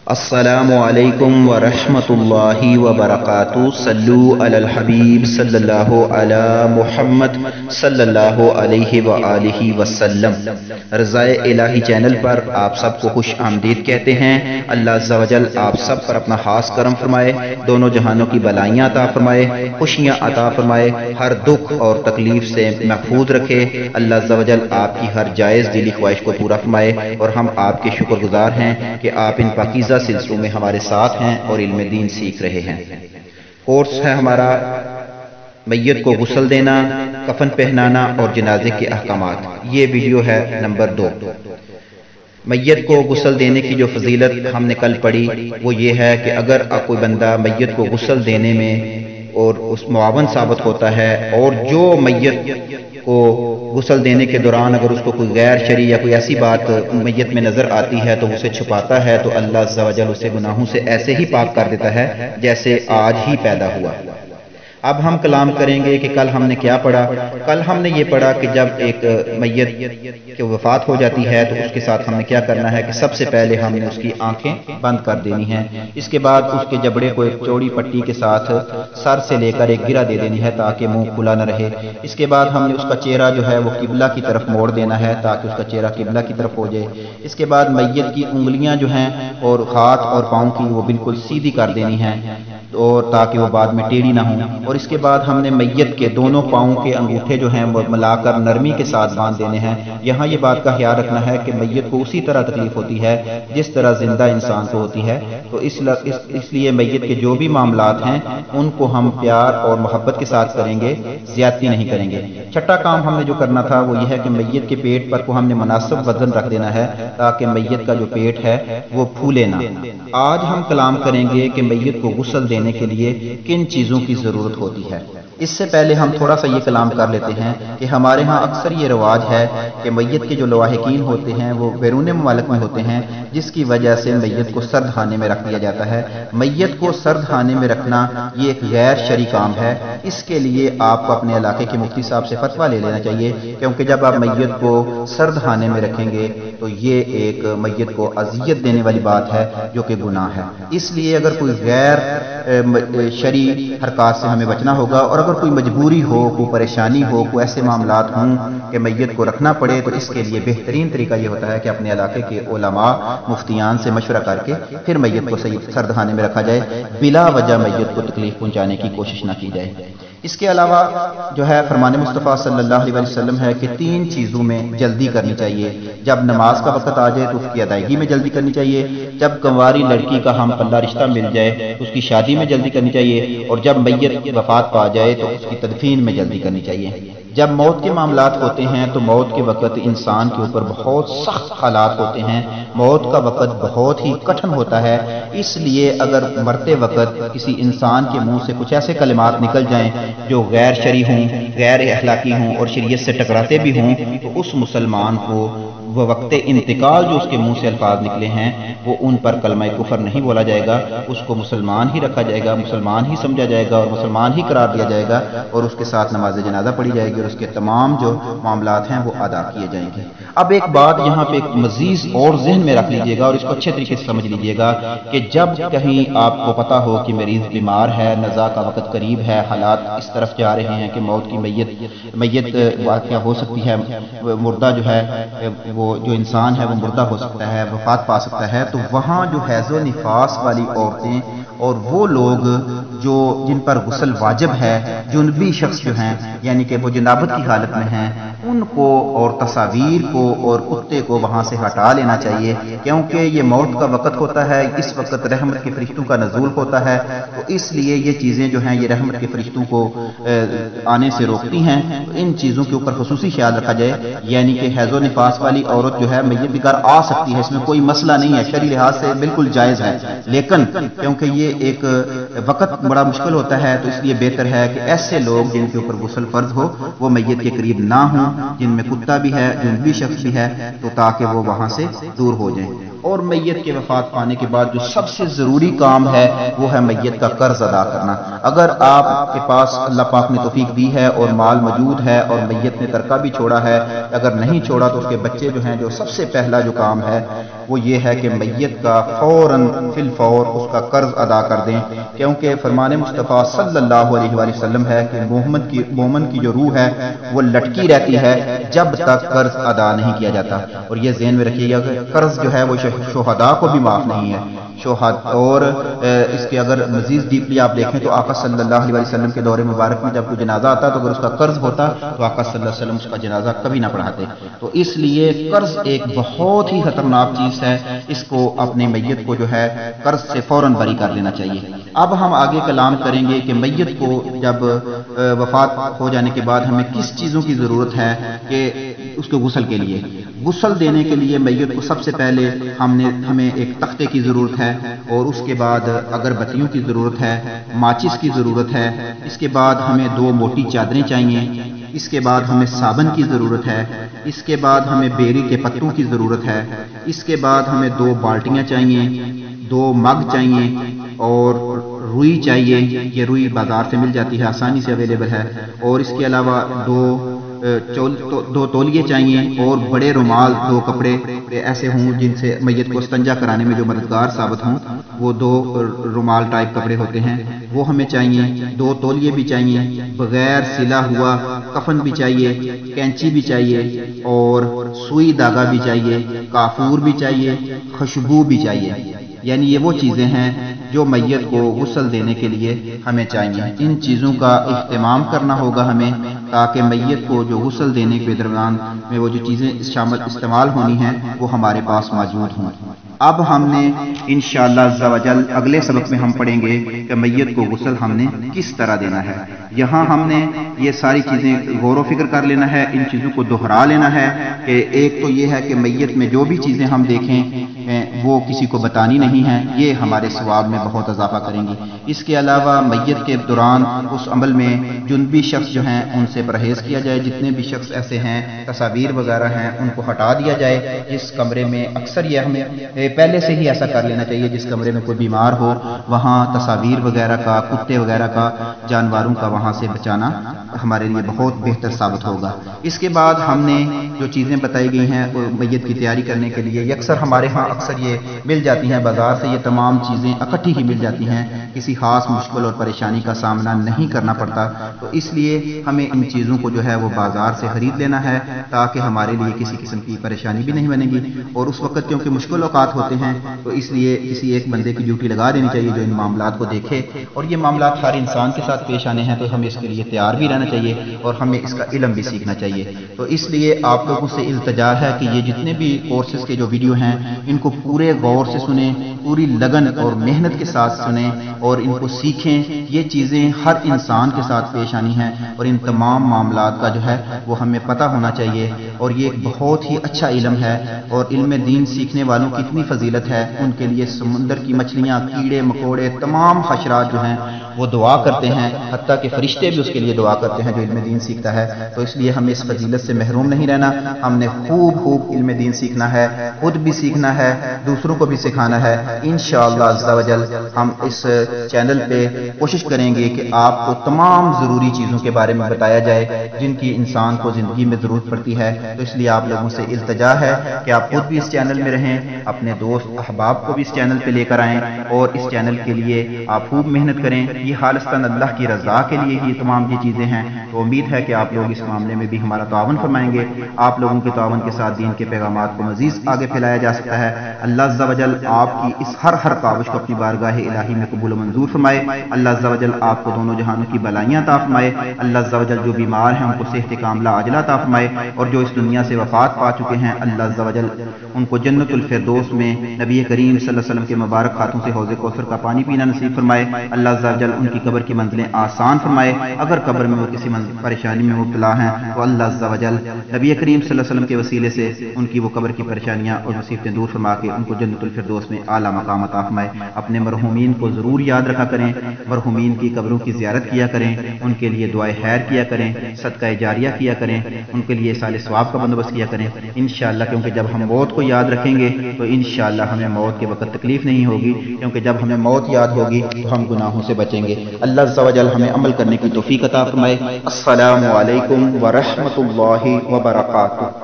السلام علیکم ورحمۃ اللہ وبرکاتہ۔ صلو علی الحبیب صلی اللہ علی محمد صلی اللہ علیہ وآلہ وسلم۔ رضائے الہی چینل پر آپ سب کو خوش آمدید کہتے ہیں۔ اللہ عز و جل آپ سب پر اپنا خاص کرم فرمائے، دونوں جہانوں کی بلائیاں عطا فرمائے، خوشیاں عطا فرمائے، ہر دکھ اور تکلیف سے محفوظ رکھے۔ اللہ عز و جل آپ کی ہر جائز دلی خواہش کو پورا فرمائے، اور ہم آپ کے شکر گزار ہیں کہ آپ ان پاکیزہ سلسلوں میں ہمارے ساتھ ہیں اور علم دین سیکھ رہے ہیں۔ کورس ہے ہمارا میت کو غسل دینا، کفن پہنانا اور جنازے کے احکامات۔ یہ ویڈیو ہے نمبر 2۔ میت کو غسل دینے کی جو فضیلت ہم نے کل پڑھی وہ یہ ہے کہ اگر کوئی بندہ میت کو غسل دینے میں اور اس معاون ثابت ہوتا ہے، اور جو میت کو غسل دینے کے دوران اگر اس کو کوئی غیر شرعی یا کوئی ایسی بات میت میں نظر آتی ہے تو اسے چھپاتا ہے، تو اللہ عز و جل اسے گناہوں سے ایسے ہی پاک کر دیتا ہے جیسے آج ہی پیدا ہوا۔ اب ہم کلام کریں گے کہ کل ہم نے کیا پڑھا۔ کل ہم نے یہ پڑھا کہ جب ایک میت کی وفات ہو جاتی ہے تو اس کے ساتھ ہم نے کیا کرنا ہے کہ سب سے پہلے ہم نے اس کی آنکھیں بند کر دینی ہیں۔ اس کے بعد اس کے جبڑے کو ایک چوڑی پٹی کے ساتھ سر سے لے کر ایک گرہ دے دینی ہے تاکہ منہ کھلا نہ رہے۔ اس کے بعد ہم نے اس کا چہرہ جو ہے وہ قبلہ کی طرف موڑ دینا ہے تاکہ اس کا چہرہ قبلہ کی طرف ہو جائے۔ اس کے بعد میت کی انگلیاں جو ہیں اور ہاتھ اور پاؤں کی وہ بالکل سیدھی کر دینی ہیں، اور تاکہ وہ بعد میں ٹیڑھی نہ ہوں۔ اور اس کے بعد ہم نے میت کے دونوں پاؤں کے انگوٹھے جو ہیں وہ ملا کر نرمی کے ساتھ باندھ دینے ہیں۔ یہاں یہ بات کا خیال رکھنا ہے کہ میت کو اسی طرح تکلیف ہوتی ہے جس طرح زندہ انسان کو ہوتی ہے، تو اس لیے میت کے جو بھی معاملات ہیں ان کو ہم پیار اور محبت کے ساتھ کریں گے، زیادتی نہیں کریں گے۔ چھٹا کام ہم نے جو کرنا تھا وہ یہ ہے کہ میت کے پیٹ پر کو ہم نے مناسب وزن رکھ دینا ہے تاکہ میت کا جو پیٹ ہے وہ پھولے نہ۔ آج ہم کلام کریں گے کہ میت کو غسل دینے کے لیے کن چیزوں کی ضرورت ہوتی ہے۔ اس سے پہلے ہم تھوڑا سا یہ کلام کر لیتے ہیں کہ ہمارے ہاں اکثر یہ رواج ہے کہ میت کے جو لواحقین ہوتے ہیں وہ بیرون ممالک میں ہوتے ہیں، جس کی وجہ سے میت کو سرد خانے میں رکھ دیا جاتا ہے۔ میت کو سرد خانے میں رکھنا یہ ایک غیر شرعی کام ہے۔ اس کے لیے آپ کو اپنے علاقے کے مفتی صاحب سے فتویٰ لے لینا چاہیے، کیونکہ جب آپ میت کو سرد خانے میں رکھیں گے تو یہ ایک میت کو اذیت دینے والی بات ہے جو کہ گناہ ہے۔ اس لیے اگر کوئی غیر شرعی حرکات سے ہمیں بچنا ہوگا، اور اگر کوئی مجبوری ہو، کوئی پریشانی ہو، کوئی ایسے معاملات ہوں کہ میت کو رکھنا پڑے، تو اس کے لیے بہترین طریقہ یہ ہوتا ہے کہ اپنے علاقے کے علماء مفتیان سے مشورہ کر کے پھر میت کو سرد خانے میں رکھا جائے، بلا وجہ میت کو تکلیف پہنچانے کی کوشش نہ کی جائے۔ اس کے علاوہ جو ہے فرمان مصطفیٰ صلی اللہ علیہ وسلم ہے کہ 3 چیزوں میں جلدی کرنی چاہیے۔ جب نماز کا وقت آ جائے تو اس کی ادائیگی میں جلدی کرنی چاہیے، جب کنواری لڑکی کا ہم پلہ رشتہ مل جائے اس کی شادی میں جلدی کرنی چاہیے، اور جب میت وفات پا جائے تو اس کی تدفین میں جلدی کرنی چاہیے۔ جب موت کے معاملات ہوتے ہیں تو موت کے وقت انسان کے اوپر بہت سخت حالات ہوتے ہیں، موت کا وقت بہت ہی کٹھن ہوتا ہے۔ اس لیے اگر مرتے وقت کسی انسان کے منہ سے کچھ ایسے کلمات نکل جائیں جو غیر شرعی ہوں، غیر اخلاقی ہوں اور شریعت سے ٹکراتے بھی ہوں، تو اس مسلمان کو وہ وقت انتقال جو اس کے منہ سے الفاظ نکلے ہیں وہ ان پر کلمہ کفر نہیں بولا جائے گا، اس کو مسلمان ہی رکھا جائے گا، مسلمان ہی سمجھا جائے گا اور مسلمان ہی قرار دیا جائے گا، اور اس کے ساتھ نماز جنازہ پڑھی جائے گی اور اس کے تمام جو معاملات ہیں وہ ادا کیے جائیں گے۔ اب ایک بات یہاں پہ ایک مزید اور ذہن میں رکھ لیجئے گا اور اس کو اچھے طریقے سے سمجھ لیجئے گا کہ جب کہیں آپ کو پتا ہو کہ مریض بیمار ہے، نزا کا وقت قریب ہے، حالات اس طرف جا رہے ہیں کہ موت کی میت واقعہ ہو سکتی ہے، مردہ جو ہے وہ جو انسان ہے وہ مردہ ہو سکتا ہے، وفات پا سکتا ہے، تو وہاں جو حیض و نفاس والی عورتیں اور وہ لوگ جو جن پر غسل واجب ہے، جنبی شخص جو ہیں یعنی کہ وہ جنابت کی حالت میں ہیں، ان کو اور تصاویر کو اور کتے کو وہاں سے ہٹا لینا چاہیے، کیونکہ یہ موت کا وقت ہوتا ہے، اس وقت رحمت کے فرشتوں کا نزول ہوتا ہے، تو اس لیے یہ چیزیں جو ہیں یہ رحمت کے فرشتوں کو آنے سے روکتی ہیں۔ ان چیزوں کے اوپر خصوصی خیال رکھا جائے، یعنی کہ حیض و نفاس والی عورت جو ہے میت بھی گھر آ سکتی ہے، اس میں کوئی مسئلہ نہیں ہے، شرعی لحاظ سے بالکل جائز ہے، لیکن کیونکہ یہ ایک وقت بڑا مشکل ہوتا ہے تو اس لیے بہتر ہے کہ ایسے لوگ جن کے اوپر غسل فرض ہو وہ میت کے قریب نہ ہوں، جن میں کتا بھی ہے، جنبی شخص بھی ہے، تو تاکہ وہ وہاں سے دور ہو جائیں۔ اور میت کے وفات پانے کے بعد جو سب سے ضروری کام ہے وہ ہے میت کا قرض ادا کرنا۔ اگر آپ کے پاس اللہ پاک نے توفیق دی ہے اور مال موجود ہے اور میت نے ترکہ بھی چھوڑا ہے، اگر نہیں چھوڑا تو اس کے بچے جو ہیں، جو سب سے پہلا جو کام ہے وہ یہ ہے کہ میت کا فوراً فی الفور اس کا قرض ادا کر دیں، کیونکہ فرمان مصطفیٰ صلی اللہ علیہ وآلہ وسلم ہے کہ مومن کی جو روح ہے وہ لٹکی رہتی ہے جب تک قرض ادا نہیں کیا جاتا۔ اور یہ ذہن میں رکھیے گا کہ قرض جو ہے وہ شہداء کو بھی معاف نہیں ہے۔ اور اس کے اگر مزید ڈیپلی آپ دیکھیں تو آقا صلی اللہ علیہ وسلم کے دور مبارک میں جب کوئی جنازہ آتا تو اگر اس کا قرض ہوتا تو آقا صلی اللہ علیہ وسلم اس کا جنازہ کبھی نہ پڑھاتے۔ تو اس لیے قرض ایک بہت ہی خطرناک چیز ہے، اس کو اپنے میت کو جو ہے قرض سے فوراً بری کر لینا چاہیے۔ اب ہم آگے کلام کریں گے کہ میت کو جب وفات ہو جانے کے بعد ہمیں کس چیزوں کی ضرورت ہے کہ اس کو غسل کے لیے غسل دینے کے لیے میت کو سب سے پہلے ہمیں ایک تختے کی ضرورت ہے، اور اس کے بعد اگربتیوں کی ضرورت ہے، ماچس کی ضرورت ہے، اس کے بعد ہمیں 2 موٹی چادریں چاہیے، اس کے بعد ہمیں صابن کی ضرورت ہے، اس کے بعد ہمیں بیری کے پتوں کی ضرورت ہے، اس کے بعد ہمیں 2 بالٹیاں چاہیے، 2 مگ چاہیے، اور روئی چاہیے۔ یہ روئی بازار سے مل جاتی ہے، آسانی سے اویلیبل ہے۔ اور اس کے علاوہ 2 تولیے چاہیے، اور بڑے رومال، 2 کپڑے ایسے ہوں جن سے میت کو استنجا کرانے میں جو مددگار ثابت ہوں، وہ 2 رومال ٹائپ کپڑے ہوتے ہیں، وہ ہمیں چاہیے۔ 2 تولیے بھی چاہیے، بغیر سلا ہوا کفن بھی چاہیے، کینچی بھی چاہیے، اور سوئی دھاگا بھی چاہیے، کافور بھی چاہیے، خوشبو بھی چاہیے۔ یعنی یہ وہ چیزیں ہیں جو میت کو غسل دینے کے لیے ہمیں چاہیے۔ ان چیزوں کا اہتمام کرنا ہوگا ہمیں، تاکہ میت کو جو غسل دینے کے درمیان میں وہ جو چیزیں استعمال ہونی ہیں وہ ہمارے پاس موجود ہوں۔ اب ہم نے انشاءاللہ عز و جل اگلے سبق میں ہم پڑھیں گے کہ میت کو غسل ہم نے کس طرح دینا ہے۔ یہاں ہم نے یہ ساری چیزیں غور و فکر کر لینا ہے، ان چیزوں کو دہرا لینا ہے کہ ایک تو یہ ہے کہ میت میں جو بھی چیزیں ہم دیکھیں وہ کسی کو بتانی نہیں ہیں، یہ ہمارے ثواب میں بہت اضافہ کریں گی۔ اس کے علاوہ میت کے دوران اس عمل میں جنبی شخص جو ہیں ان سے پرہیز کیا جائے، جتنے بھی شخص ایسے ہیں تصاویر وغیرہ ہیں ان کو ہٹا دیا جائے۔ جس کمرے میں اکثر یہ ہمیں پہلے سے ہی ایسا کر لینا چاہیے، جس کمرے میں کوئی بیمار ہو وہاں تصاویر وغیرہ کا، کتے وغیرہ کا، جانوروں کا وہاں سے بچانا ہمارے لیے بہت بہتر ثابت ہوگا۔ اس کے بعد ہم نے جو چیزیں بتائی گئی ہیں میت کی تیاری کرنے کے لیے، یہ اکثر ہمارے ہاں اکثر یہ مل جاتی ہیں بازار سے، یہ تمام چیزیں اکٹھی ہی مل جاتی ہیں، کسی خاص مشکل اور پریشانی کا سامنا نہیں کرنا پڑتا۔ تو اس لیے ہمیں ان چیزوں کو جو ہے وہ بازار سے خرید لینا ہے، تاکہ ہمارے لیے کسی قسم کی پریشانی بھی نہیں بنے گی۔ اور اس وقت کیونکہ مشکل اوقات ہوتے ہیں تو اس لیے کسی ایک بندے کی ڈیوٹی لگا دینی چاہیے جو ان معاملات کو دیکھے، اور یہ معاملات ہر انسان کے ساتھ پیش آنے ہیں تو ہمیں اس کے لیے تیار بھی رہنا چاہیے اور ہمیں اس کا علم بھی سیکھنا چاہیے۔ تو اس لیے آپ لوگوں سے التجا ہے کہ یہ جتنے بھی کورسز کے جو ویڈیو ہیں ان کو پورے غور سے سنیں، پوری لگن اور محنت کے ساتھ سنیں اور ان کو سیکھیں۔ یہ چیزیں ہر انسان کے ساتھ پیش آنی ہیں اور ان تمام معاملات کا جو ہے وہ ہمیں پتہ ہونا چاہیے، اور یہ ایک بہت ہی اچھا علم ہے۔ اور علم دین سیکھنے والوں کی اتنی فضیلت ہے، ان کے لیے سمندر کی مچھلیاں، کیڑے مکوڑے، تمام حشرات جو ہیں وہ دعا کرتے ہیں، حتیٰ کہ فرشتے بھی اس کے لیے دعا کرتے ہیں جو علم دین سیکھتا ہے۔ تو اس لیے ہمیں اس فضیلت سے محروم نہیں رہنا، ہم نے خوب علم دین سیکھنا ہے، خود بھی سیکھنا ہے، دوسروں کو بھی سکھانا ہے۔ انشاءاللہ عز و جل ہم اس چینل پہ کوشش کریں گے کہ آپ کو تمام ضروری چیزوں کے بارے میں بتایا جائے جن کی انسان کو زندگی میں ضرورت پڑتی ہے۔ تو اس لیے آپ لوگوں سے التجا ہے کہ آپ خود بھی اس چینل میں رہیں، اپنے دوست احباب کو بھی اس چینل پہ لے کر آئیں، اور اس چینل کے لیے آپ خوب محنت کریں۔ یہ خالصتاً اللہ کی رضا کے لیے ہی تمام یہ چیزیں ہیں۔ تو امید ہے کہ آپ لوگ اس معاملے میں بھی ہمارا تعاون فرمائیں گے۔ آپ لوگوں کے تعاون کے ساتھ دین کے پیغامات کو مزید آگے پھیلایا جا سکتا ہے۔ اللہ عز و جل آپ کی اس ہر کاوش کو اپنی بارگاہ الہی میں قبول و منظور فرمائے۔ اللہ عز و جل آپ کو دونوں جہانوں کی بلائیاں عطا فرمائے۔ اللہ عز و جل جو بیمار ہیں ان کو صحت کاملہ عاجلہ عطا فرمائے، اور جو اس دنیا سے وفات پا چکے ہیں، اللہ عز و جل ان کو جنت الفردوس میں نبی کریم صلی اللہ علیہ وسلم کے مبارک ہاتھوں سے حوض کوثر کا پانی پینا نصیب فرمائے، اللہ عز و جل ان کی قبر کی منزلیں آسان فرمائے، اگر قبر میں وہ کسی پریشانی میں مبتلا ہیں تو اللہ عز و جل نبی کریم صلی اللہ علیہ وسلم کے وسیلے سے ان کی وہ قبر کی پریشانیاں اور مصیبتیں دور فرما کے ان کو جنت الفردوس میں اعلیٰ مقام عطا فرمائے۔ اپنے مرحومین کو ضرور یاد رکھا کریں، مرحومین کی قبروں کی زیارت کیا کریں، ان کے لیے دعائے خیر کیا کریں، صدقہ جاریہ کیا کریں، ان کے لیے سال ثواب کا بندوبست کیا کریں انشاءاللہ، کیونکہ جب ہم موت کو یاد رکھیں گے تو انشاءاللہ ہمیں موت کے وقت تکلیف نہیں ہوگی، کیونکہ جب ہمیں موت یاد ہوگی تو ہم گناہوں سے بچیں گے۔ اللہ عز و جل ہمیں عمل کرنے کی توفیق عطا فرمائے۔ السلام علیکم ورحمۃ اللہ وبرکاتہ۔